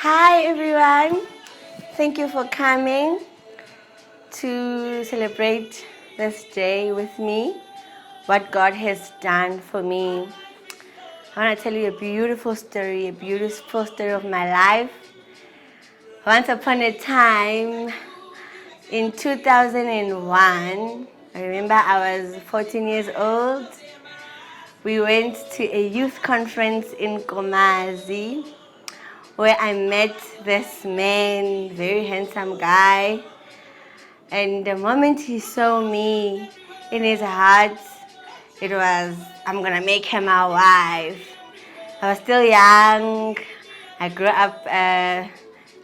Hi everyone, thank you for coming to celebrate this day with me, what God has done for me. I want to tell you a beautiful story of my life. Once upon a time in 2001, I remember I was 14 years old. We went to a youth conference in Komazi where I met this man, very handsome guy. And the moment he saw me, in his heart, it was, I'm gonna make her my wife. I was still young. I grew up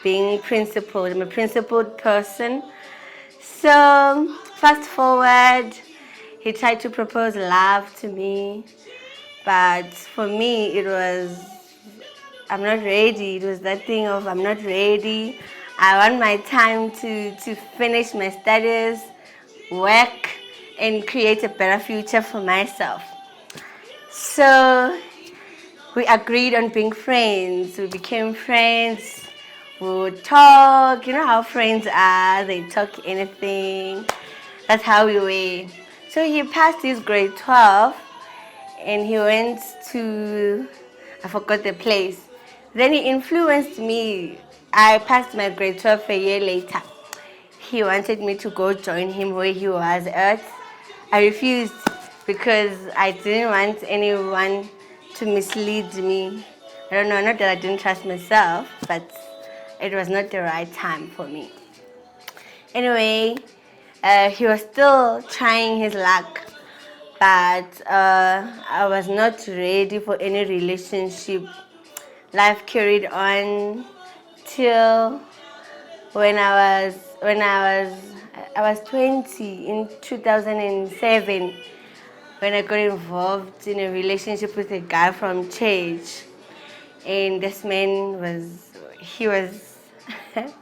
being principled. I'm a principled person. So, fast forward, he tried to propose love to me. But for me, it was, I'm not ready. It was that thing of, I'm not ready. I want my time to finish my studies, work, and create a better future for myself. So we agreed on being friends. We became friends. We would talk. You know how friends are. They talk anything. That's how we were. So he passed his grade 12 and he went to, I forgot the place. Then he influenced me. I passed my grade 12 a year later. He wanted me to go join him where he was at. I refused because I didn't want anyone to mislead me. I don't know, not that I didn't trust myself, but it was not the right time for me. Anyway, he was still trying his luck, but I was not ready for any relationship. Life carried on till when I was 20 in 2007 when I got involved in a relationship with a guy from church. And this man was I'm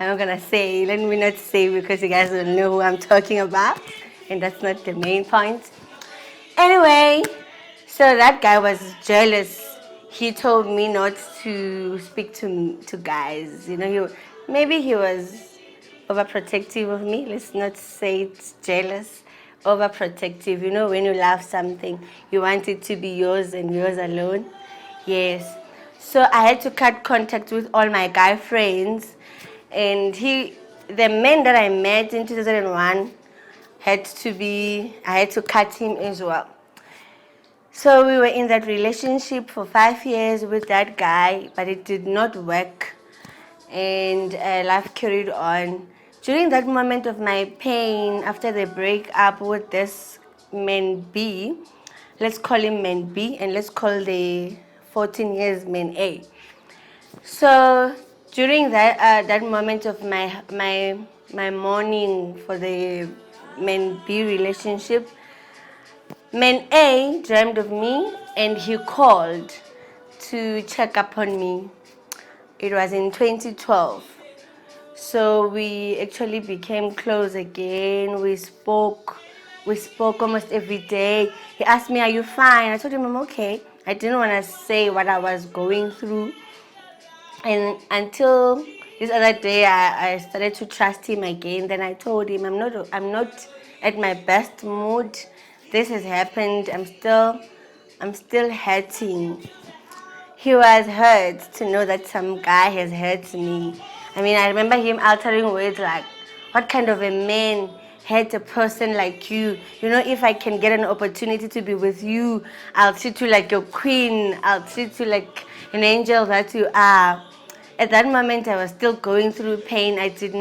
not gonna say, let me not say because you guys will know who I'm talking about, and that's not the main point. Anyway, so that guy was jealous. He told me not to speak to guys. You know, maybe he was overprotective of me. Let's not say it's jealous. Overprotective. You know, when you love something, you want it to be yours and yours alone. Yes. So I had to cut contact with all my guy friends, and the man that I met in 2001 I had to cut him as well. So we were in that relationship for 5 years with that guy, but it did not work, and life carried on. During that moment of my pain, after the breakup with this man B, let's call him man B, and let's call the 14 years man A. So during that moment of my mourning for the man B relationship, man A dreamed of me and he called to check up on me. It was in 2012. So we actually became close again. We spoke almost every day. He asked me, "Are you fine?" I told him I'm okay. I didn't want to say what I was going through. And until this other day, I started to trust him again. Then I told him, I'm not at my best mood. This has happened. I'm still hurting. He was hurt to know that some guy has hurt me. I mean, I remember him uttering words like, "What kind of a man hurt a person like you? You know, if I can get an opportunity to be with you, I'll treat you like your queen. I'll treat you like an angel that you are." At that moment, I was still going through pain. I did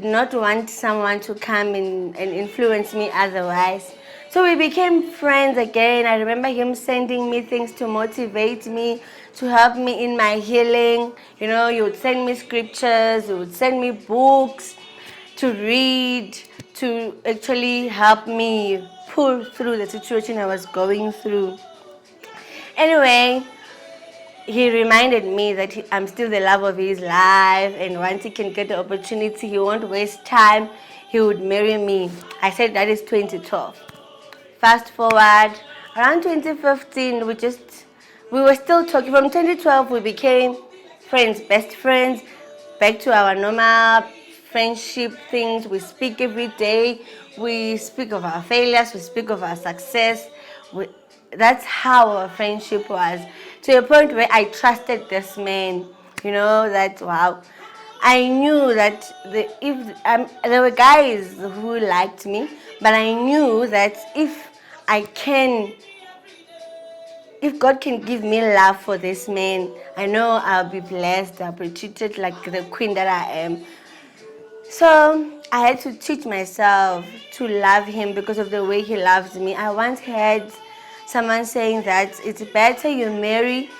not want someone to come and influence me otherwise. So we became friends again. I remember him sending me things to motivate me, to help me in my healing. You know, he would send me scriptures, he would send me books to read, to actually help me pull through the situation I was going through. Anyway, he reminded me that I'm still the love of his life, and once he can get the opportunity, he won't waste time, he would marry me. I said that is 2012. Fast forward, around 2015, we were still talking. From 2012, we became friends, best friends, back to our normal friendship things. We speak every day. We speak of our failures. We speak of our success. We, that's how our friendship was. To a point where I trusted this man. You know, that wow. I knew that there were guys who liked me, but I knew that if God can give me love for this man, I know I'll be blessed. I'll be treated like the queen that I am. So I had to teach myself to love him because of the way he loves me. I once heard someone saying that it's better you marry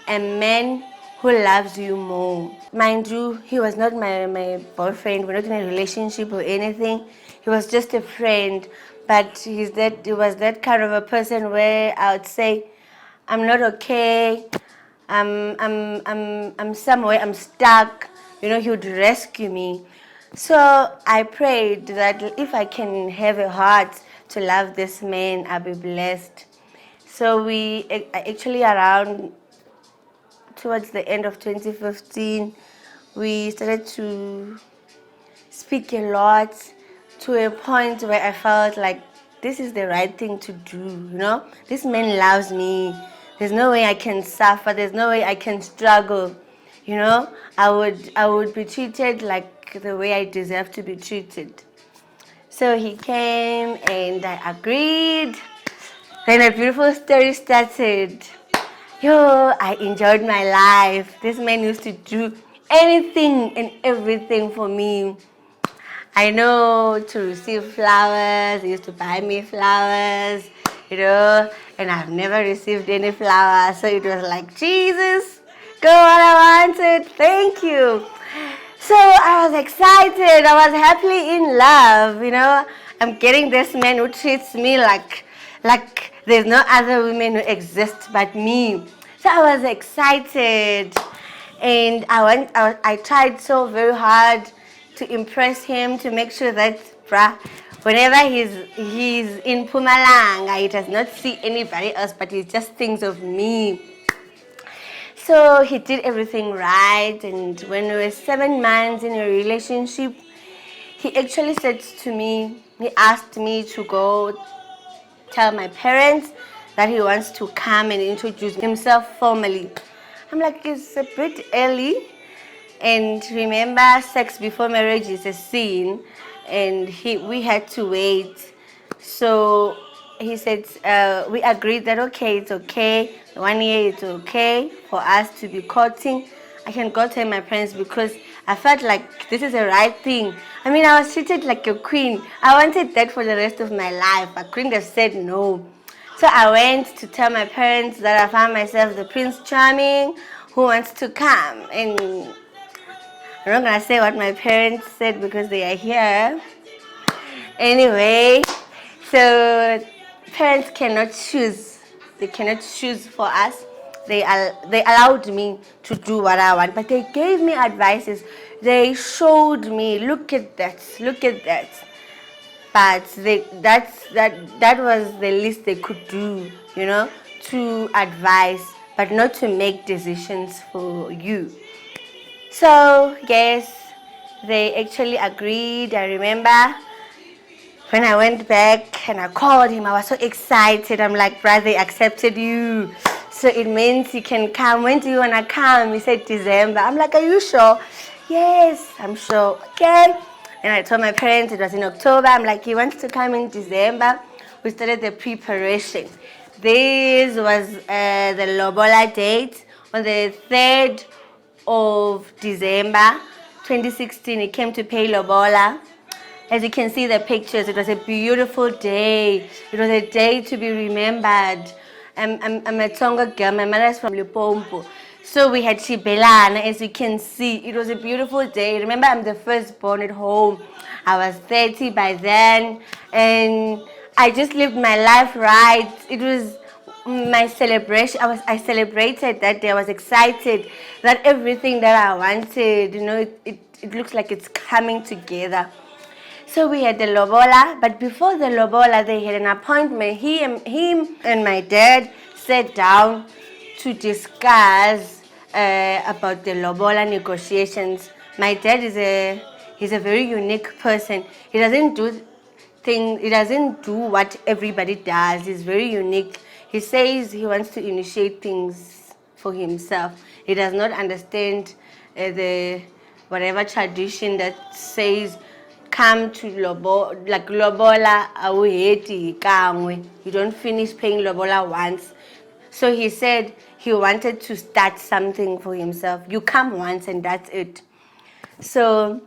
a man who loves you more. Mind you, he was not my boyfriend. We're not in a relationship or anything. He was just a friend. But he was that kind of a person where I would say, I'm not okay. I'm somewhere. I'm stuck. You know, he would rescue me. So I prayed that if I can have a heart to love this man, I'll be blessed. So we actually around towards the end of 2015, we started to speak a lot to a point where I felt like this is the right thing to do, you know? This man loves me. There's no way I can suffer. There's no way I can struggle. You know, I would be treated like the way I deserve to be treated. So he came and I agreed. Then a beautiful story started. Yo, I enjoyed my life. This man used to do anything and everything for me. I know to receive flowers. He used to buy me flowers, you know, and I've never received any flowers. So it was like, Jesus, go what I wanted. Thank you. So I was excited. I was happily in love, you know. I'm getting this man who treats me like there's no other woman who exists but me. So I was excited, and I tried so very hard to impress him, to make sure that, whenever he's in Pumalanga, he does not see anybody else, but he just thinks of me. So he did everything right, and when we were 7 months in a relationship, he actually said to me, he asked me to go tell my parents that he wants to come and introduce himself formally. I'm like, it's a bit early. And remember, sex before marriage is a sin, and we had to wait. So he said, we agreed that okay, it's okay. 1 year it's okay for us to be courting. I can go tell my parents because I felt like this is the right thing. I mean, I was treated like a queen. I wanted that for the rest of my life. I couldn't have said no. So I went to tell my parents that I found myself the Prince Charming who wants to come. And I'm not going to say what my parents said because they are here. Anyway, so parents cannot choose. They cannot choose for us. They allowed me to do what I want, but they gave me advices. They showed me, look at that, look at that. But that was the least they could do, you know, to advise, but not to make decisions for you. So yes, they actually agreed. I remember when I went back and I called him, I was so excited. I'm like, brother, they accepted you. So it means you can come. When do you want to come? He said December. I'm like, are you sure? Yes, I'm sure. Okay. And I told my parents it was in October. I'm like, he wants to come in December. We started the preparation. This was the Lobola date on the 3rd of December 2016. He came to pay Lobola. As you can see the pictures, it was a beautiful day. It was a day to be remembered. I'm a Tonga girl. My mother is from Limpopo. So we had Shibelana, as you can see. It was a beautiful day. Remember, I'm the firstborn at home. I was 30 by then. And I just lived my life right. It was my celebration. I celebrated that day. I was excited that everything that I wanted, you know, it looks like it's coming together. So we had the Lobola, but before the Lobola, they had an appointment. Him and my dad sat down to discuss about the Lobola negotiations. My dad he's a very unique person. He doesn't do what everybody does. He's very unique. He says he wants to initiate things for himself. He does not understand the whatever tradition that says come to Lobola awuheti kangwe. You don't finish paying Lobola once. So he said he wanted to start something for himself. You come once and that's it. So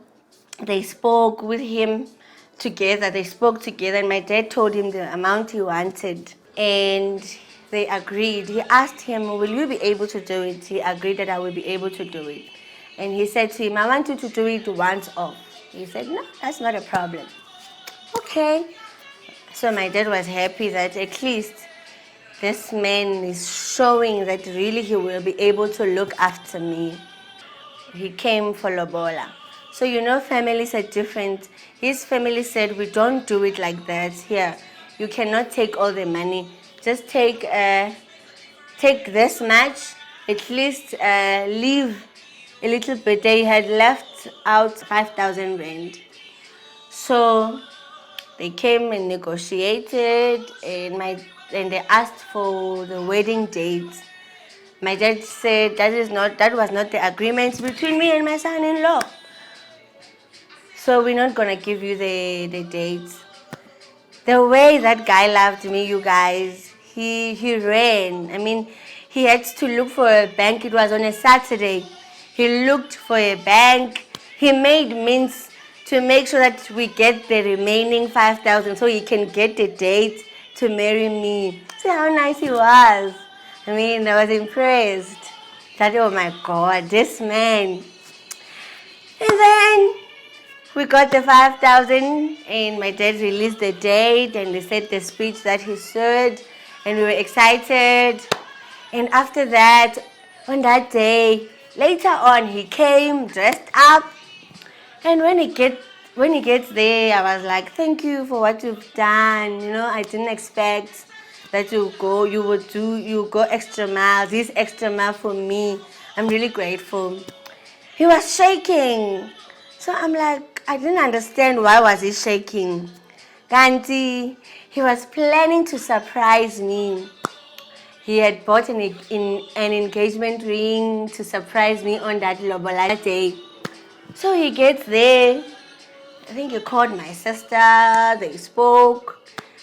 they spoke with him together. They spoke together, and my dad told him the amount he wanted. And they agreed. He asked him, will you be able to do it? He agreed that I will be able to do it. And he said to him, I want you to do it once off. He said, no, that's not a problem. Okay. So my dad was happy that at least this man is showing that really he will be able to look after me. He came for Lobola. So families are different. His family said, we don't do it like that here. You cannot take all the money. Just take this much. At least leave a little bit. They had left out 5,000 rand. So they came and negotiated, and they asked for the wedding date. My dad said that was not the agreement between me and my son-in-law. So we're not gonna give you the dates. The way that guy loved me, you guys, he ran. I mean, he had to look for a bank. It was on a Saturday. He looked for a bank. He made means to make sure that we get the remaining 5,000 so he can get the date to marry me. See how nice he was. I mean, I was impressed. That, oh my God, this man. And then we got the 5,000 and my dad released the date and he said the speech that he said and we were excited. And after that, on that day, later on, he came dressed up. And when he gets there, I was like, thank you for what you've done. I didn't expect that you go extra miles, this extra mile for me. I'm really grateful. He was shaking. So I'm like, I didn't understand why was he shaking. Ganti, he was planning to surprise me. He had bought an engagement ring to surprise me on that Lobola day. So he gets there. I think he called my sister. They spoke.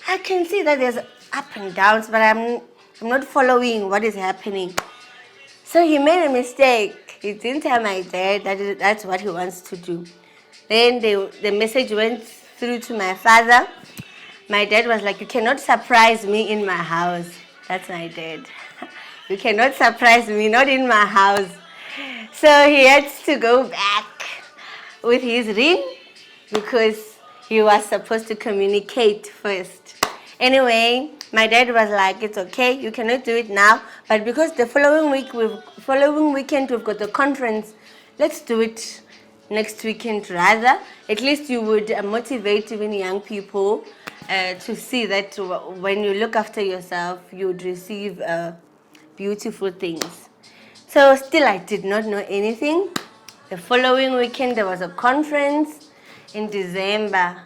I can see that there's up and downs, but I'm not following what is happening. So he made a mistake. He didn't tell my dad that's what he wants to do. Then the message went through to my father. My dad was like, you cannot surprise me in my house. That's my dad. You cannot surprise me, not in my house. So he had to go back with his ring because he was supposed to communicate first. Anyway, my dad was like, it's okay, you cannot do it now, but because the following weekend we've got the conference, let's do it next weekend rather. At least you would motivate even young people to see that when you look after yourself, you would receive beautiful things. So still I did not know anything. The following weekend there was a conference in December,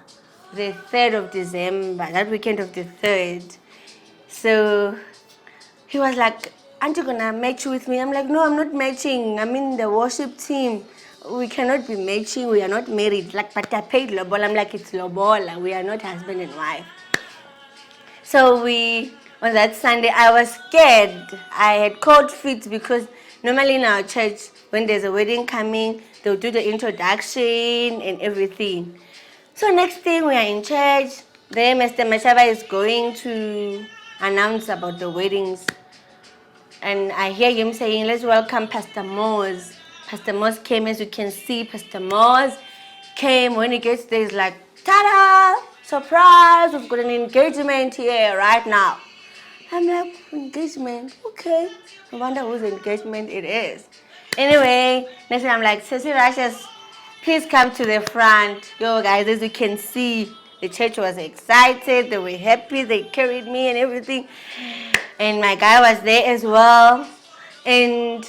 the 3rd of December, that weekend of the 3rd. So he was like, aren't you gonna match with me? I'm like, no, I'm not matching. I'm in the worship team. We cannot be matching. We are not married. Like, but I paid Lobola. I'm like, it's Lobola. We are not husband and wife. So on that Sunday, I was scared. I had cold feet because normally in our church, when there's a wedding coming, they'll do the introduction and everything. So next thing, we are in church. Then Mr. Mashaba is going to announce about the weddings. And I hear him saying, let's welcome Pastor Moz. Pastor Moz came, as you can see. Pastor Moz came. When he gets there, he's like, ta-da! Surprise! We've got an engagement here right now. I'm like, engagement? Okay. I wonder whose engagement it is. Anyway, next time I'm like, Sissy Rashes, please come to the front. Yo, guys, as you can see, the church was excited. They were happy. They carried me and everything. And my guy was there as well. And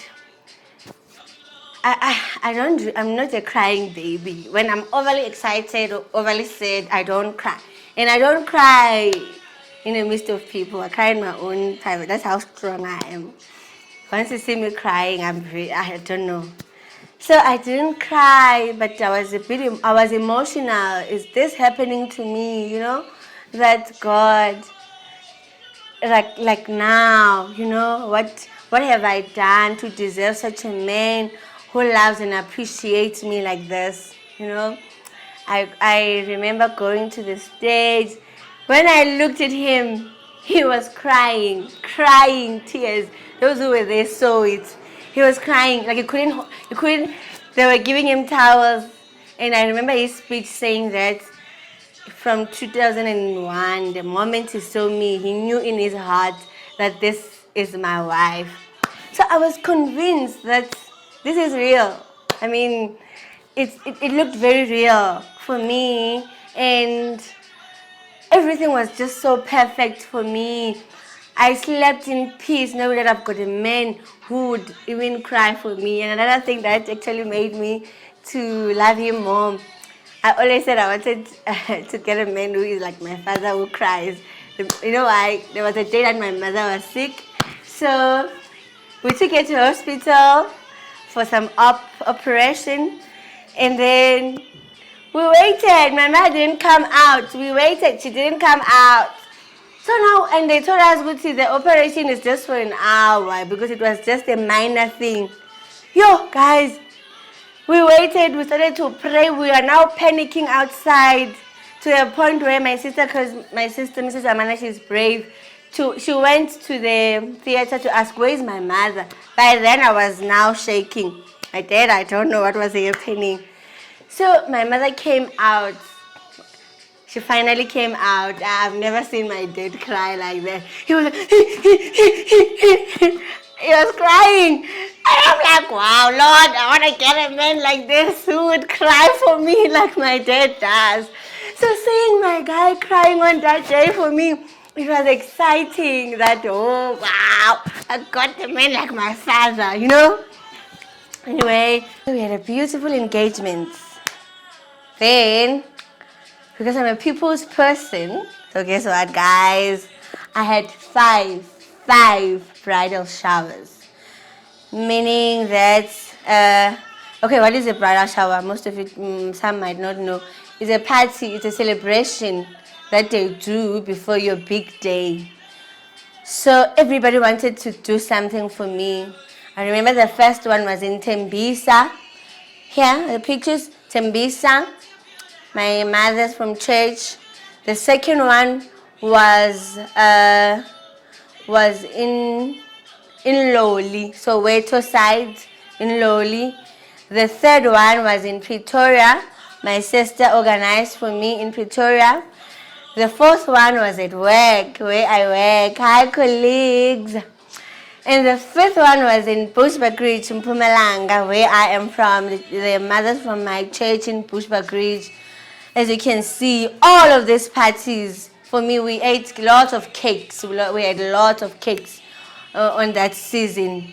I'm not a crying baby. When I'm overly excited or overly sad, I don't cry. And I don't cry in the midst of people. I cry in my own private. That's how strong I am. Once you see me crying, I don't know. So I didn't cry, but I was emotional. Is this happening to me? That God, like now, what have I done to deserve such a man who loves and appreciates me like this? I remember going to the stage. When I looked at him, he was crying tears. Those who were there saw it. He was crying like he couldn't. They were giving him towels, and I remember his speech saying that from 2001, the moment he saw me, he knew in his heart that this is my wife. So I was convinced that this is real. I mean, it looked very real for me, and everything was just so perfect for me. I slept in peace knowing that I've got a man who would even cry for me. And another thing that actually made me to love him more, I always said I wanted to get a man who is like my father, who cries. You know why? There was a day that my mother was sick. So we took her to hospital for some operation. And then we waited. My mother didn't come out. We waited. She didn't come out. So now, and they told us, Guti, the operation is just for an hour because it was just a minor thing. Yo, guys, we waited. We started to pray. We are now panicking outside to a point where my sister, because my sister, Mrs. Amana, she's brave. She went to the theater to ask, where is my mother? By then, I was now shaking. My dad, I don't know what was happening. So my mother came out. She finally came out. I've never seen my dad cry like that. He was he was crying. And I'm like, wow, Lord, I want to get a man like this who would cry for me like my dad does. So seeing my guy crying on that day for me, it was exciting that, oh, wow, I got a man like my father, Anyway, we had a beautiful engagement. Then, because I'm a people's person, so guess what, guys? I had five bridal showers. Meaning that, okay, what is a bridal shower? Most of it, some might not know. It's a party, it's a celebration that they do before your big day. So everybody wanted to do something for me. I remember the first one was in Tembisa. Here, the pictures, Tembisa. My mother's from church. The second one was in Loli, so Soweto side in Loli. The third one was in Pretoria. My sister organized for me in Pretoria. The fourth one was at work, where I work. Hi, colleagues. And the fifth one was in Bushbuckridge, in Mpumalanga, where I am from. The mothers from my church in Bushbuckridge. As you can see, all of these parties, for me, we ate lots of cakes. We had lots of cakes on that season.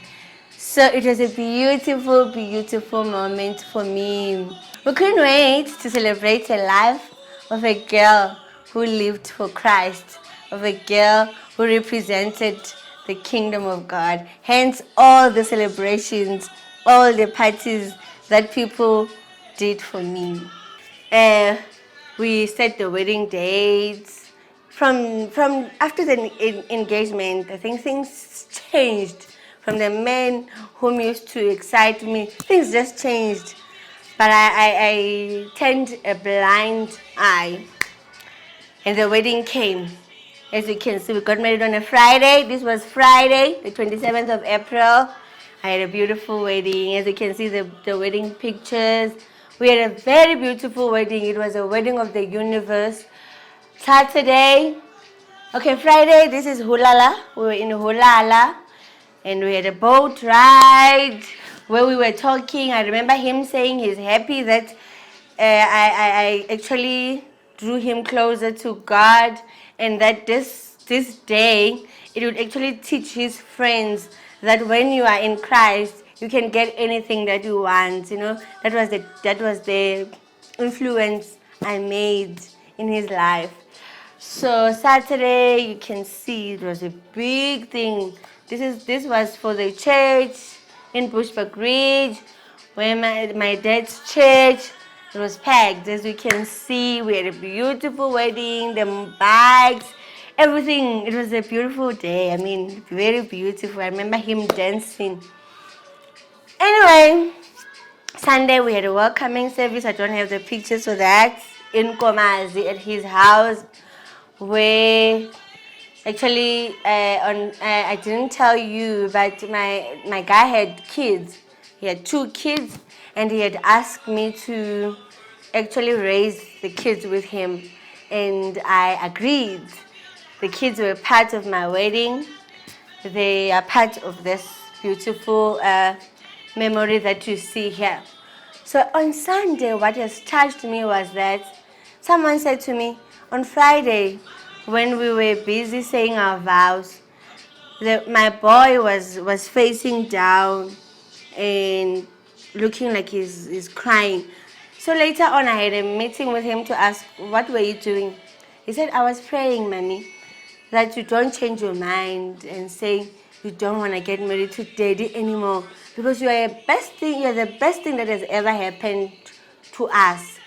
So it was a beautiful, beautiful moment for me. We couldn't wait to celebrate the life of a girl who lived for Christ, of a girl who represented the kingdom of God. Hence, all the celebrations, all the parties that people did for me. We set the wedding dates. From after the engagement, I think things changed. From the men whom used to excite me, things just changed. But I turned a blind eye. And the wedding came. As you can see, we got married on a Friday. This was Friday, the 27th of April. I had a beautiful wedding. As you can see, the wedding pictures. We had a very beautiful wedding. It was a wedding of the universe. Saturday, Friday, this is Hulala. We were in Hulala. And we had a boat ride where we were talking. I remember him saying he's happy that I actually drew him closer to God, and that this day it would actually teach his friends that when you are in Christ, you can get anything that you want. That was the influence I made in his life. So Saturday, you can see it was a big thing. This was for the church in Bushbuck Ridge, where my dad's church. It was packed. As you can see, we had a beautiful wedding, the bags, everything. It was a beautiful day. I mean, very beautiful. I remember him dancing. Anyway, Sunday we had a welcoming service. I don't have the pictures for that. In Komazi at his house, where actually I didn't tell you, but my guy had kids. He had 2 kids, and he had asked me to actually raise the kids with him, and I agreed. The kids were part of my wedding. They are part of this beautiful memory that you see here. So on Sunday, what has touched me was that someone said to me on Friday, when we were busy saying our vows, my boy was facing down and looking like he's crying. So later on, I had a meeting with him to ask, what were you doing? He said, I was praying, Mommy, that you don't change your mind and say you don't want to get married to Daddy anymore, because you're the best thing that has ever happened to us.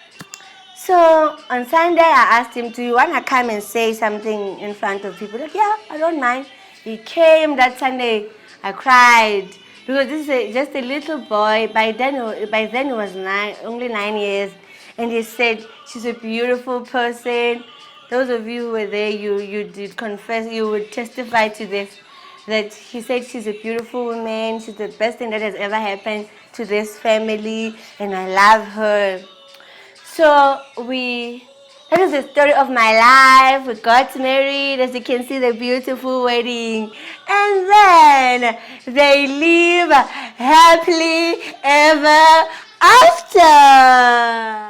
So on Sunday, I asked him, do you want to come and say something in front of people? Like, yeah, I don't mind. He came that Sunday. I cried because this is just a little boy. By then he was only 9 years. And he said, she's a beautiful person. Those of you who were there, you did confess, you would testify to this, that he said she's a beautiful woman. She's the best thing that has ever happened to this family, and I love her. So that is the story of my life. We got married, as you can see, the beautiful wedding. And then they live happily ever after.